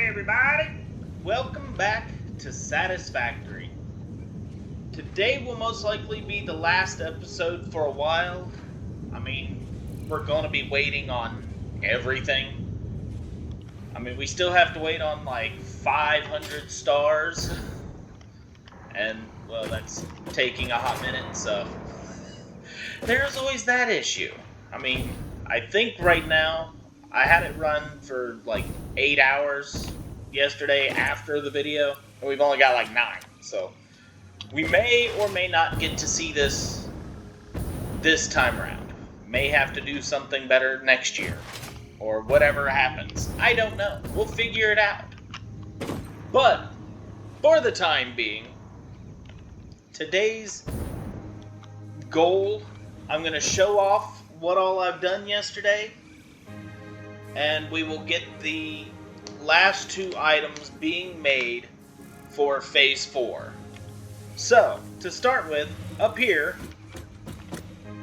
everybody! Welcome back to Satisfactory. Today will most likely be the last episode for a while. I mean, we're going to be waiting on everything. I mean, we still have to wait on like 500 stars. And, well, that's taking a hot minute, so there's always that issue. I mean, I think right now I had it run for like 8 hours yesterday after the video, and we've only got like 9. So we may or may not get to see this time around. May have to do something better next year, or whatever happens. I don't know. We'll figure it out. But for the time being, today's goal, I'm going to show off what all I've done yesterday, and we will get the last 2 items being made for Phase 4. So, to start with, up here,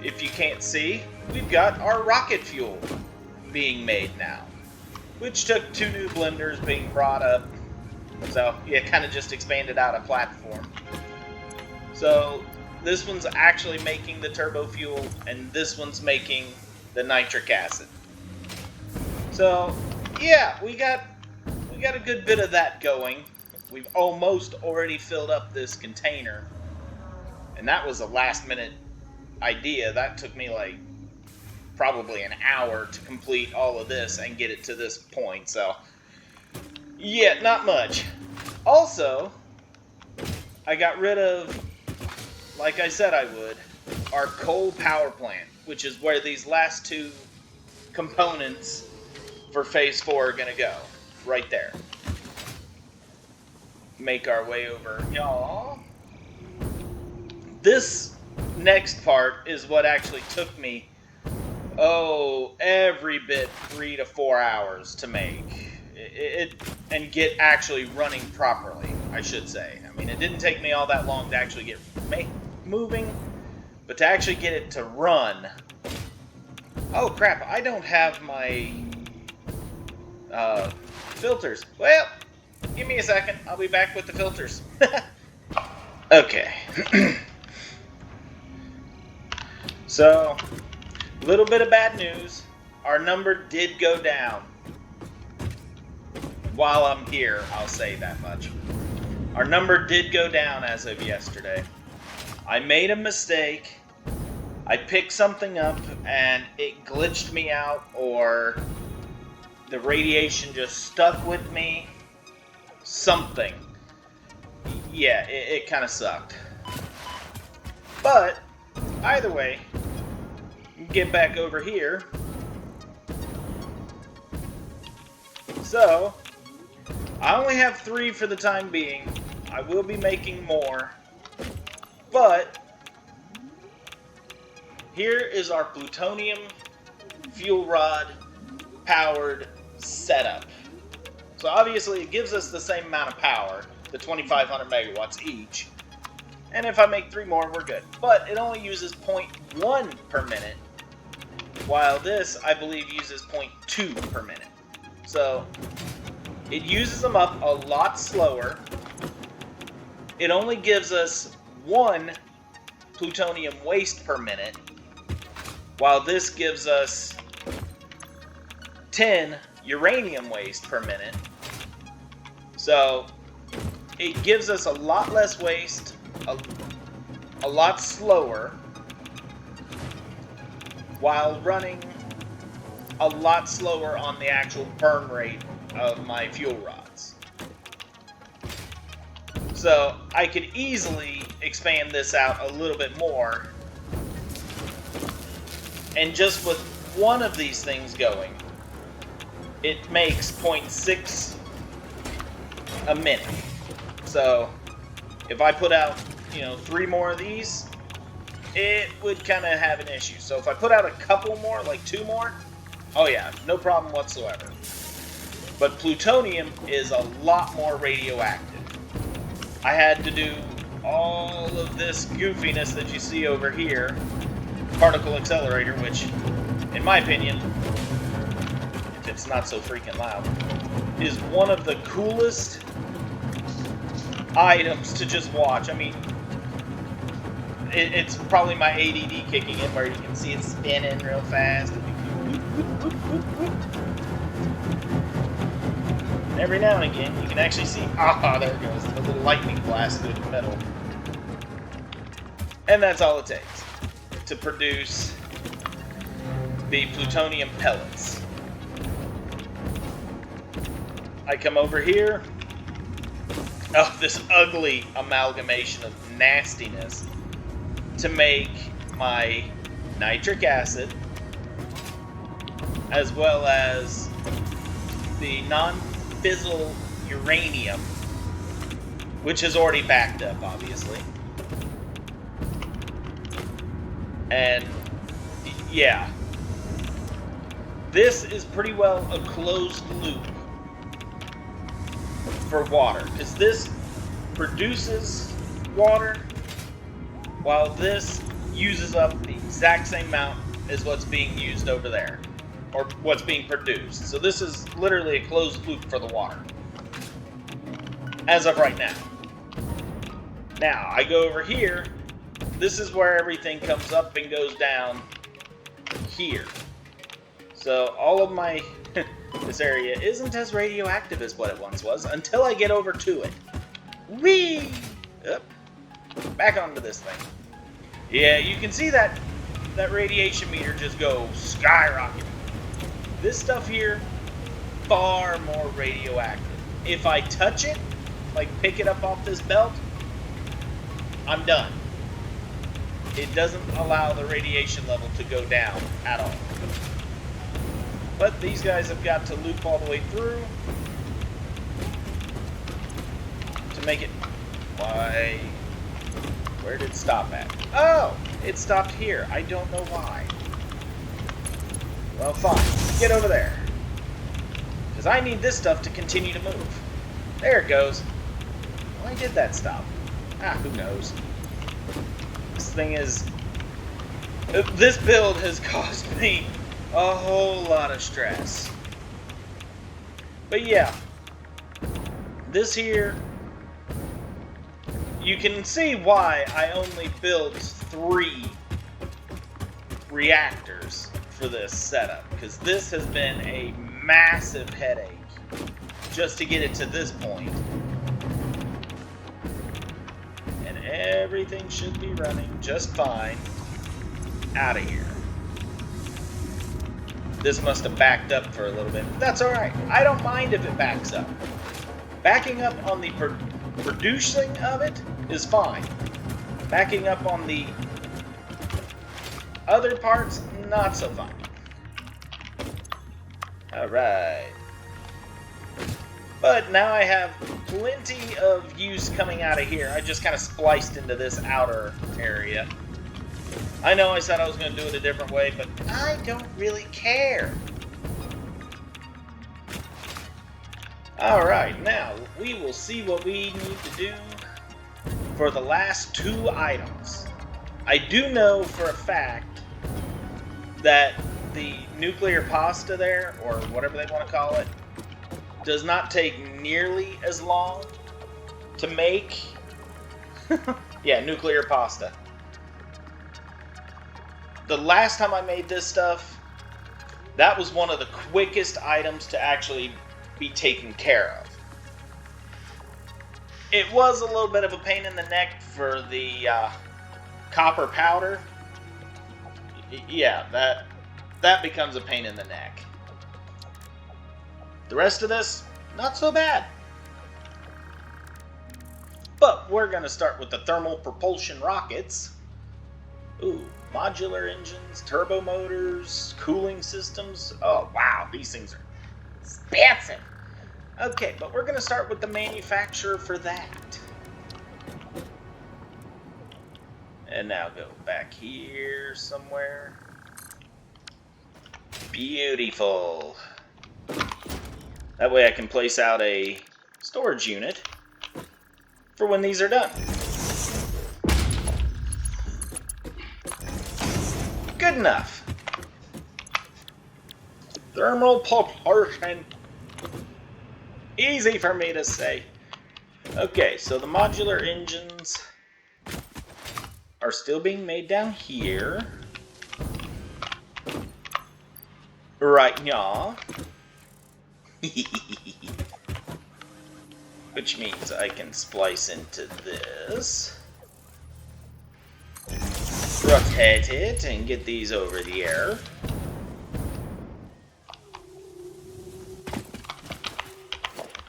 if you can't see, we've got our rocket fuel being made now, which took 2 new blenders being brought up, so yeah, kind of just expanded out a platform. So, this one's actually making the turbo fuel, and this one's making the nitric acid. So, yeah, we got a good bit of that going. We've almost already filled up this container, and that was a last-minute idea. That took me like probably an hour to complete all of this and get it to this point. So, yeah, not much. Also, I got rid of, like I said I would, our coal power plant, which is where these last 2 components for Phase 4 are going to go. Right there. Make our way over. Y'all. This next part is what actually took me, every bit 3 to 4 hours to make. And get actually running properly, I should say. I mean, it didn't take me all that long to actually get moving, but to actually get it to run. Oh crap, I don't have my filters. Well, give me a second, I'll be back with the filters. Okay. So, a little bit of bad news. Our number did go down. While I'm here, I'll say that much. Our number did go down as of yesterday. I made a mistake. I picked something up and it glitched me out, or the radiation just stuck with me. Something. Yeah, it kind of sucked. But, either way, get back over here. So, I only have 3 for the time being. I will be making more. But, here is our plutonium fuel rod powered setup. So obviously it gives us the same amount of power, the 2,500 megawatts each. And if I make 3 more, we're good. But it only uses 0.1 per minute, while this, I believe, uses 0.2 per minute. So, it uses them up a lot slower. It only gives us 1 plutonium waste per minute, while this gives us 10 uranium waste per minute. So, it gives us a lot less waste, a lot slower, while running a lot slower on the actual burn rate of my fuel rods. So, I could easily expand this out a little bit more, and just with one of these things going, it makes 0.6 a minute. So, if I put out, 3 more of these, it would kind of have an issue. So if I put out a couple more, like 2 more, oh yeah, no problem whatsoever. But plutonium is a lot more radioactive. I had to do all of this goofiness that you see over here, particle accelerator, which, in my opinion, if it's not so freaking loud, is one of the coolest items to just watch. I mean, it's probably my ADD kicking in where you can see it spinning real fast. And every now and again, you can actually see, there it goes, the little lightning blast through the metal. And that's all it takes to produce the plutonium pellets. I come over here. Oh, this ugly amalgamation of nastiness to make my nitric acid, as well as the non-fissile uranium, which is already backed up, obviously. And yeah, this is pretty well a closed loop for water, because this produces water while this uses up the exact same amount as what's being used over there, or what's being produced. So this is literally a closed loop for the water, as of right now. Now, I go over here, this is where everything comes up and goes down here. So all of my, this area isn't as radioactive as what it once was, until I get over to it. Whee! Up. Back onto this thing. Yeah, you can see that radiation meter just go skyrocketing. This stuff here, far more radioactive. If I touch it, like pick it up off this belt, I'm done. It doesn't allow the radiation level to go down at all. But these guys have got to loop all the way through to make it. Why? Where did it stop at? Oh! It stopped here. I don't know why. Well, fine. Get over there. Because I need this stuff to continue to move. There it goes. Why did that stop? Who knows? This thing is... This build has caused me a whole lot of stress. But yeah. This here... You can see why I only built 3 reactors for this setup, because this has been a massive headache just to get it to this point. And everything should be running just fine out of here. This must have backed up for a little bit. That's alright. I don't mind if it backs up. Backing up on the producing of it is fine. Backing up on the other parts, not so fine. Alright. But now I have plenty of use coming out of here. I just kind of spliced into this outer area. I know I said I was going to do it a different way, but I don't really care. Alright, now we will see what we need to do for the last 2 items. I do know for a fact that the nuclear pasta there, or whatever they want to call it, does not take nearly as long to make. Yeah, nuclear pasta. The last time I made this stuff, that was one of the quickest items to actually be taken care of. It was a little bit of a pain in the neck for the copper powder. Yeah, that becomes a pain in the neck. The rest of this, not so bad. But we're going to start with the thermal propulsion rockets. Ooh, modular engines, turbo motors, cooling systems. Oh, wow, these things are expensive. Okay, but we're going to start with the manufacturer for that. And now go back here somewhere. Beautiful. That way I can place out a storage unit for when these are done. Good enough. Thermal propulsion. Easy for me to say. Okay, so the modular engines are still being made down here. Right, y'all. Which means I can splice into this. Rotate it and get these over here.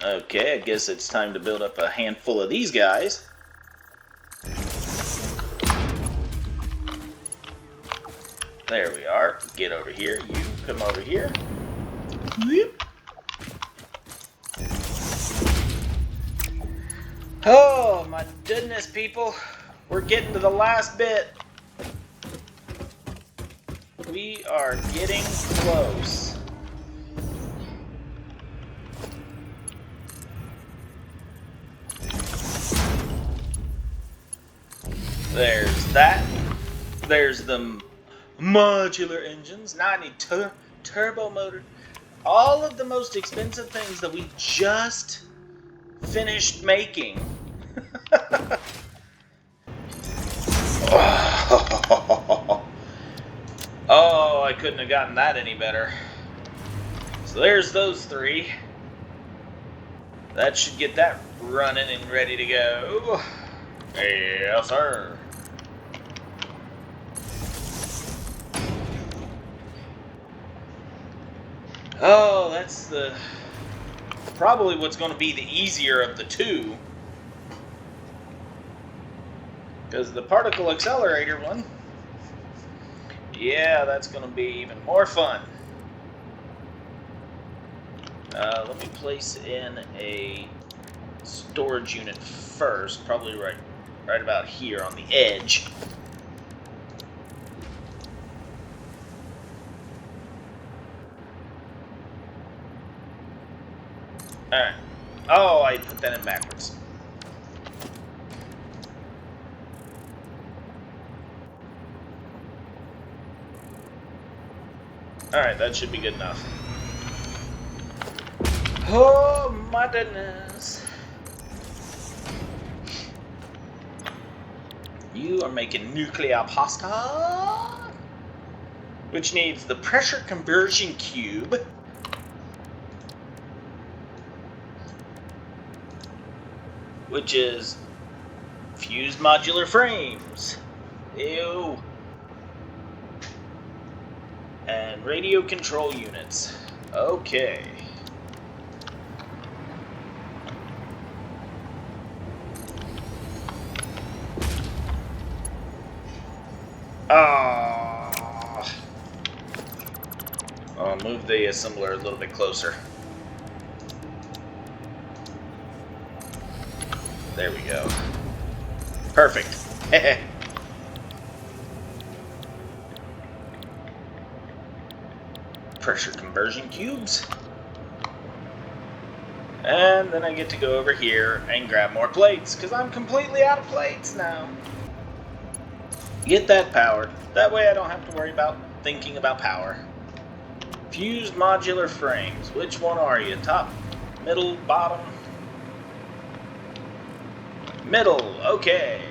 Okay, I guess it's time to build up a handful of these guys. There we are. Get over here. You come over here. Whoop. Oh my goodness, people. We're getting to the last bit. We are getting close. There's that. There's the modular engines. Now I need turbo motor. All of the most expensive things that we just finished making. Oh, I couldn't have gotten that any better. So there's those three. That should get that running and ready to go. Yes, sir. Oh, that's probably what's going to be the easier of the two. Because the particle accelerator one, yeah, that's going to be even more fun. Let me place in a storage unit first, probably right about here on the edge. Alright. Oh, I put that in backwards. Alright, that should be good enough. Oh my goodness. You are making nuclear pasta, which needs the pressure conversion cube, which is fused modular frames. Ew. And radio control units. Okay. I'll move the assembler a little bit closer. There we go. Perfect. Pressure conversion cubes. And then I get to go over here and grab more plates, because I'm completely out of plates now. Get that powered. That way I don't have to worry about thinking about power. Fused modular frames. Which one are you? Top, middle, bottom? Middle. Okay.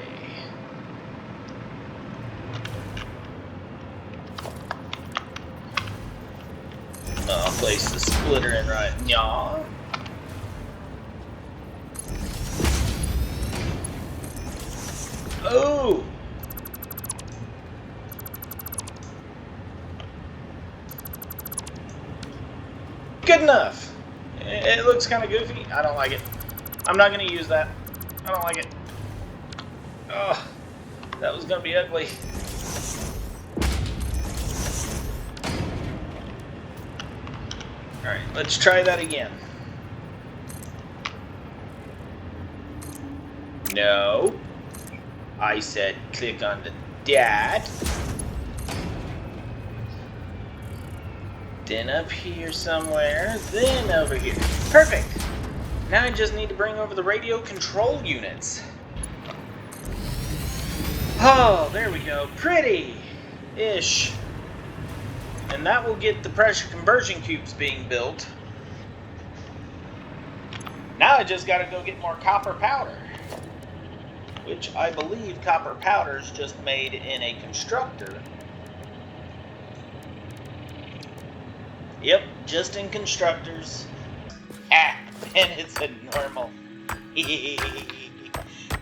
I'll place the splitter in right now. Oh! Good enough. It looks kind of goofy. I don't like it. I'm not going to use that. I don't like it. Oh, that was going to be ugly. Alright, let's try that again. No. I said click on the dot. Then up here somewhere, then over here. Perfect! Now I just need to bring over the radio control units. Oh, there we go. Pretty-ish. And that will get the pressure conversion cubes being built. Now I just gotta go get more copper powder. Which I believe copper powder is just made in a constructor. Yep, just in constructors. Ah, and it's a normal.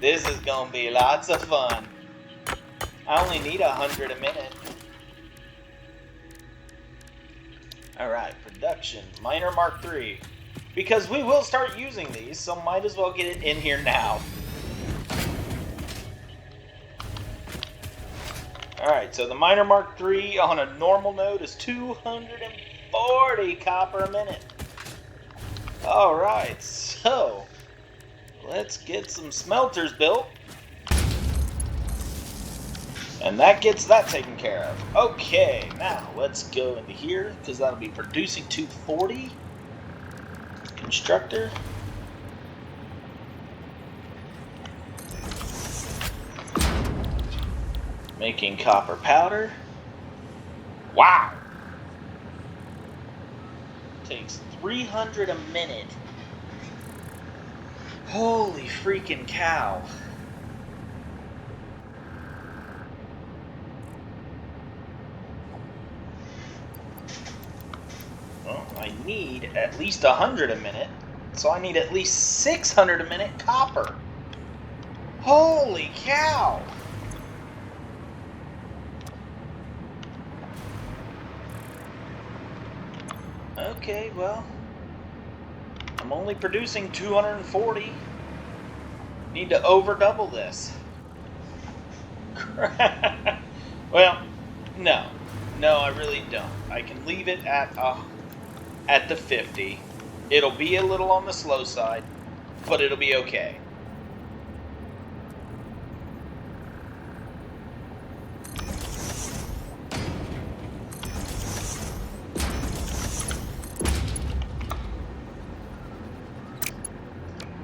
This is gonna be lots of fun. I only need 100 a minute. Alright, production. Miner Mark III. Because we will start using these, so might as well get it in here now. Alright, so the Miner Mark III on a normal node is 240 copper a minute. Alright, so let's get some smelters built. And that gets that taken care of. Okay, now let's go into here, because that'll be producing 240. Constructor. Making copper powder. Wow! Takes 300 a minute. Holy freaking cow. Well, I need at least 100 a minute, so I need at least 600 a minute copper. Holy cow! Okay, well, I'm only producing 240. Need to over double this. Well, no, I really don't. I can leave it at the 50. It'll be a little on the slow side, but it'll be okay.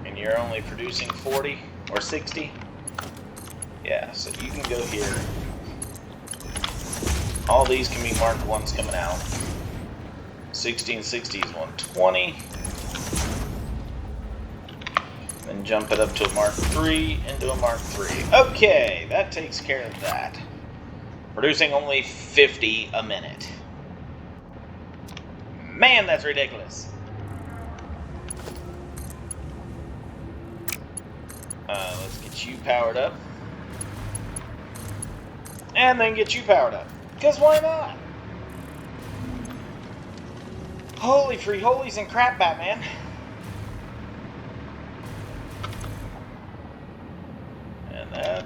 And you're only producing 40 or 60? Yeah, so you can go here. All these can be marked ones coming out. 60 and 60 is 120. Then jump it up to a Mark III into a Mark III. Okay, that takes care of that. Producing only 50 a minute. Man, that's ridiculous. Let's get you powered up. And then get you powered up. Because why not? Holy free holies and crap, Batman. And that...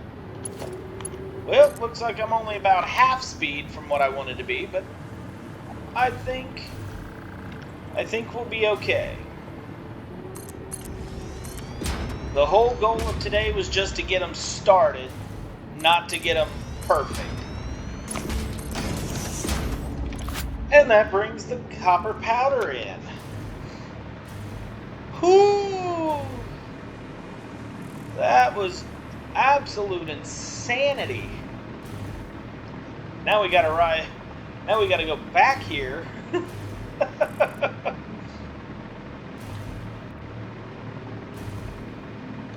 Well, looks like I'm only about half speed from what I wanted to be, but I think we'll be okay. The whole goal of today was just to get them started, not to get them perfect. And that brings the copper powder in. Whoo! That was absolute insanity. Now we gotta ride. Now we gotta go back here.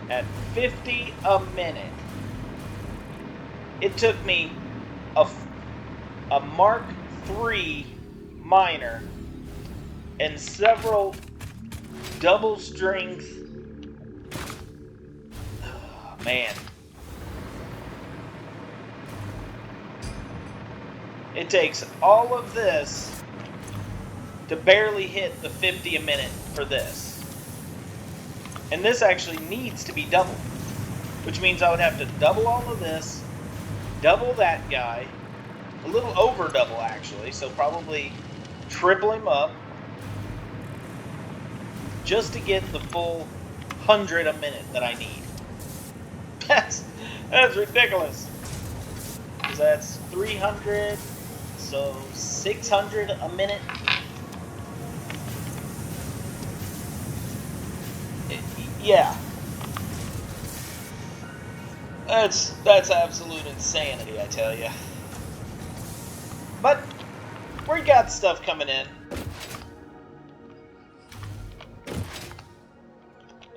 At 50 a minute. It took me a Mark III miner and several double strength. Oh, man. It takes all of this to barely hit the 50 a minute for this. And this actually needs to be doubled, which means I would have to double all of this, double that guy, a little over double actually, so probably triple him up, just to get the full 100 a minute that I need. That's ridiculous. Because that's 300, so 600 a minute. Yeah. That's absolute insanity, I tell you. But we got stuff coming in.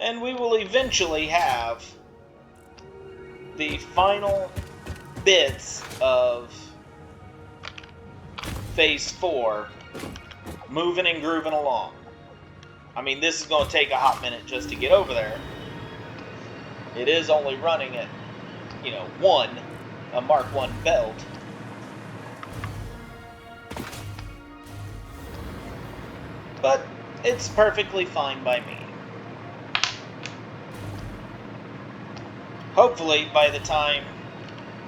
And we will eventually have the final bits of Phase 4 moving and grooving along. I mean, this is going to take a hot minute just to get over there. It is only running at, a Mark 1 belt. But it's perfectly fine by me. Hopefully, by the time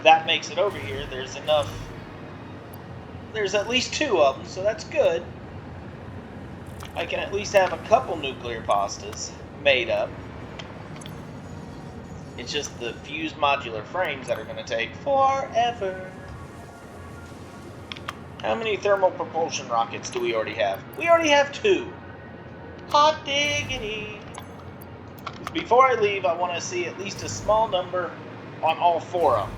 that makes it over here, there's enough. There's at least 2 of them, so that's good. I can at least have a couple nuclear pastas made up. It's just the fused modular frames that are going to take forever. How many thermal propulsion rockets do we already have? We already have 2. Hot diggity. Before I leave, I want to see at least a small number on all 4 of them.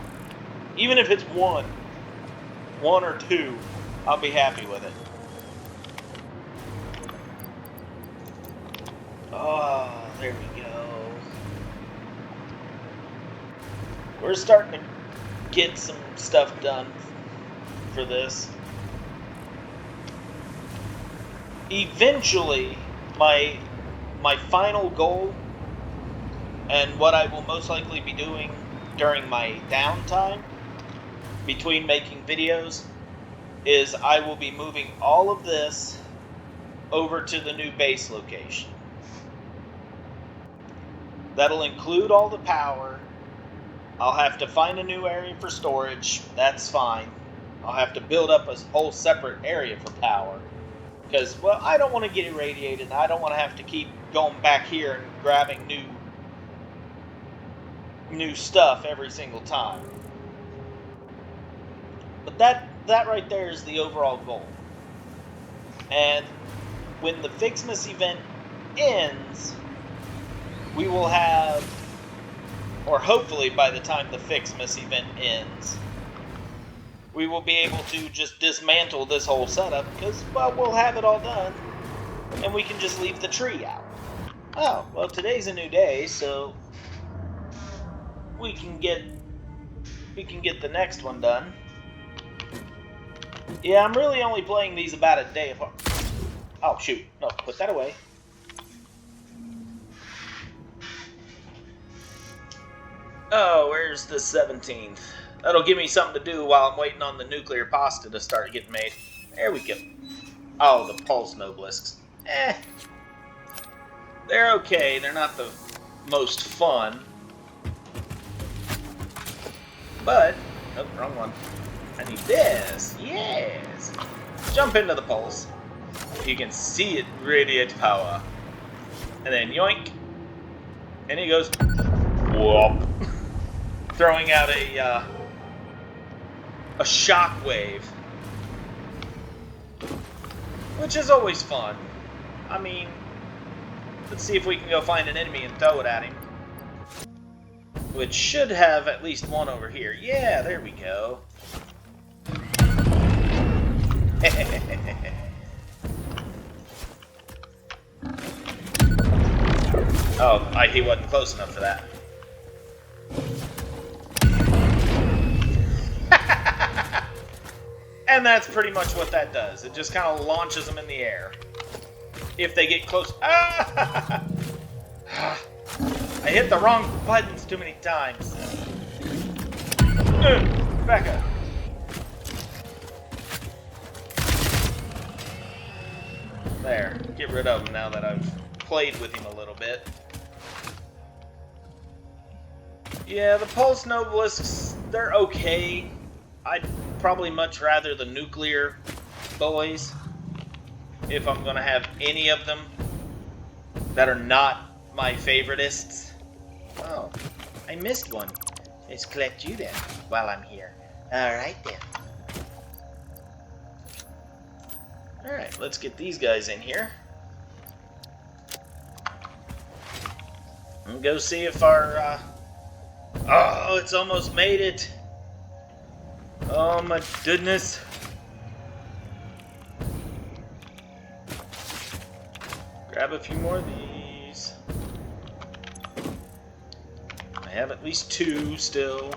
Even if it's 1 or 2, I'll be happy with it. Oh, there we go. We're starting to get some stuff done for this. Eventually, my final goal, and what I will most likely be doing during my downtime between making videos, is I will be moving all of this over to the new base location. That'll include all the power. I'll have to find a new area for storage. That's fine. I'll have to build up a whole separate area for power. Because, well, I don't want to get irradiated, and I don't want to have to keep going back here and grabbing new stuff every single time. But that right there is the overall goal. And when the Fixmas event ends, we will have, or hopefully by the time the Fixmas event ends, we will be able to just dismantle this whole setup, because, well, we'll have it all done, and we can just leave the tree out. Oh, well, today's a new day, so we can get the next one done. Yeah, I'm really only playing these about a day apart. Oh, shoot. No, put that away. Oh, where's the 17th? That'll give me something to do while I'm waiting on the nuclear pasta to start getting made. There we go. Oh, the pulse nobelisks. They're okay. They're not the most fun. But, oh, wrong one. I need this. Yes. Jump into the pulse. You can see it radiate power. And then yoink. And he goes whoop. Throwing out a shock wave. Which is always fun. I mean, let's see if we can go find an enemy and throw it at him. Which should have at least one over here. Yeah, there we go. Oh, he wasn't close enough for that. And that's pretty much what that does. It just kind of launches them in the air. If they get close. Ah! I hit the wrong buttons too many times. Back up. There. Get rid of him now that I've played with him a little bit. Yeah, the Pulse Nobelisks, they're okay. I'd probably much rather the nuclear boys, if I'm going to have any of them that are not my favoritists. Oh, I missed one. Let's collect you then, while I'm here. Alright then. Alright, let's get these guys in here. And go see if our, oh, it's almost made it. Oh my goodness. Grab a few more of these. I have at least 2 still.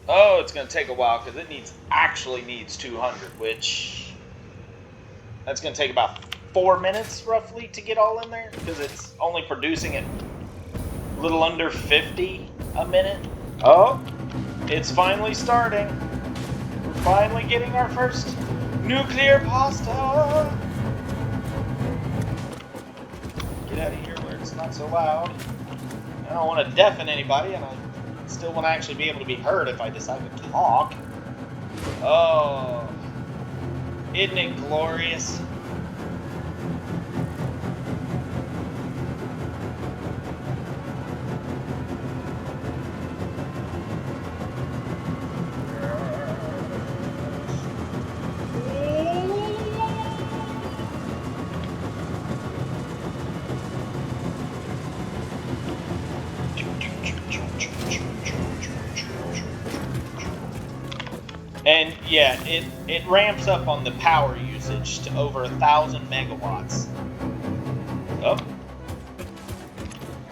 Oh, it's going to take a while because it actually needs 200, which that's going to take about 4 minutes roughly to get all in there because it's only producing at a little under 50 a minute. Oh, it's finally starting. We're finally getting our first nuclear pasta. Get out of here where it's not so loud. I don't want to deafen anybody, and I still want to actually be able to be heard if I decide to talk. Oh, isn't it glorious? And yeah, it ramps up on the power usage to over 1,000 megawatts. Oh.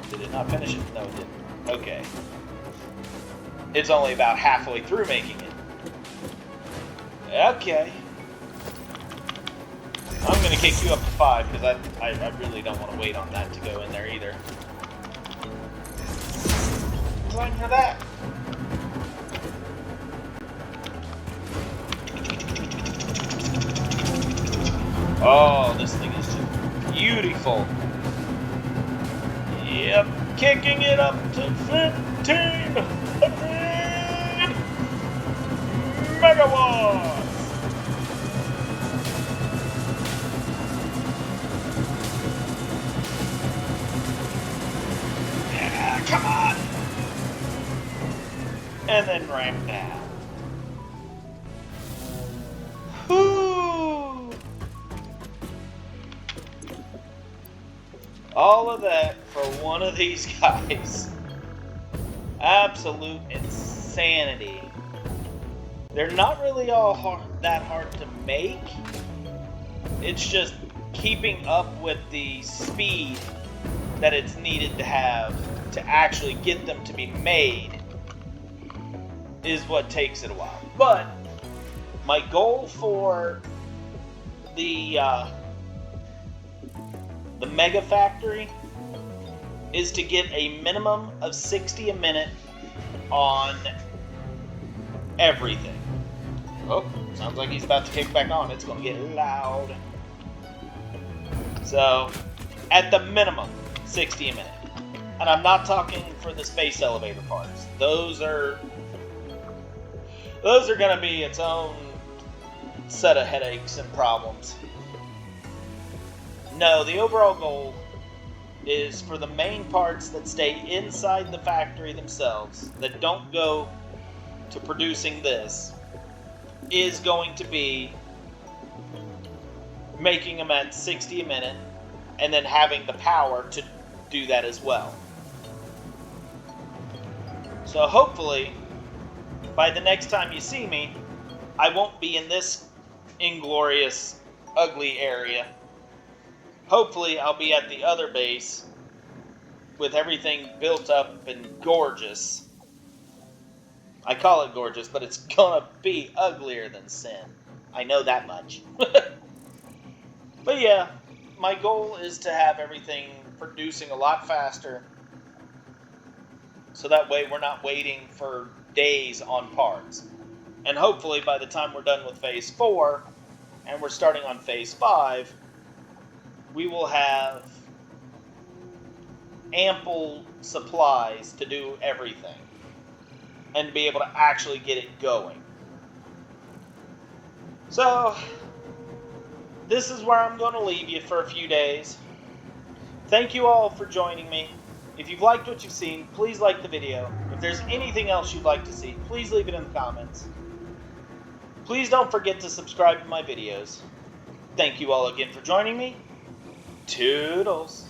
Did it not finish it? No, it didn't. Okay. It's only about halfway through making it. Okay. I'm going to kick you up to 5 because I really don't want to wait on that to go in there either. Time for that. Oh, this thing is just beautiful. Yep, kicking it up to 1,500 megawatts. Yeah, come on. And then ramp down. Whew. All of that for one of these guys. Absolute insanity. They're not really all that hard to make. It's just keeping up with the speed that it's needed to have to actually get them to be made is what takes it a while. But my goal for the Mega Factory is to get a minimum of 60 a minute on everything. Oh, sounds like he's about to kick back on. It's going to get loud. So, at the minimum, 60 a minute. And I'm not talking for the space elevator parts. Those are going to be its own set of headaches and problems. No, the overall goal is for the main parts that stay inside the factory themselves, that don't go to producing this, is going to be making them at 60 a minute and then having the power to do that as well. So hopefully, by the next time you see me, I won't be in this inglorious, ugly area. Hopefully, I'll be at the other base with everything built up and gorgeous. I call it gorgeous, but it's gonna be uglier than sin. I know that much. But yeah, my goal is to have everything producing a lot faster, so that way we're not waiting for days on parts. And hopefully by the time we're done with Phase 4, and we're starting on Phase 5, we will have ample supplies to do everything and be able to actually get it going. So, this is where I'm going to leave you for a few days. Thank you all for joining me. If you've liked what you've seen, please like the video. If there's anything else you'd like to see, please leave it in the comments. Please don't forget to subscribe to my videos. Thank you all again for joining me. Toodles.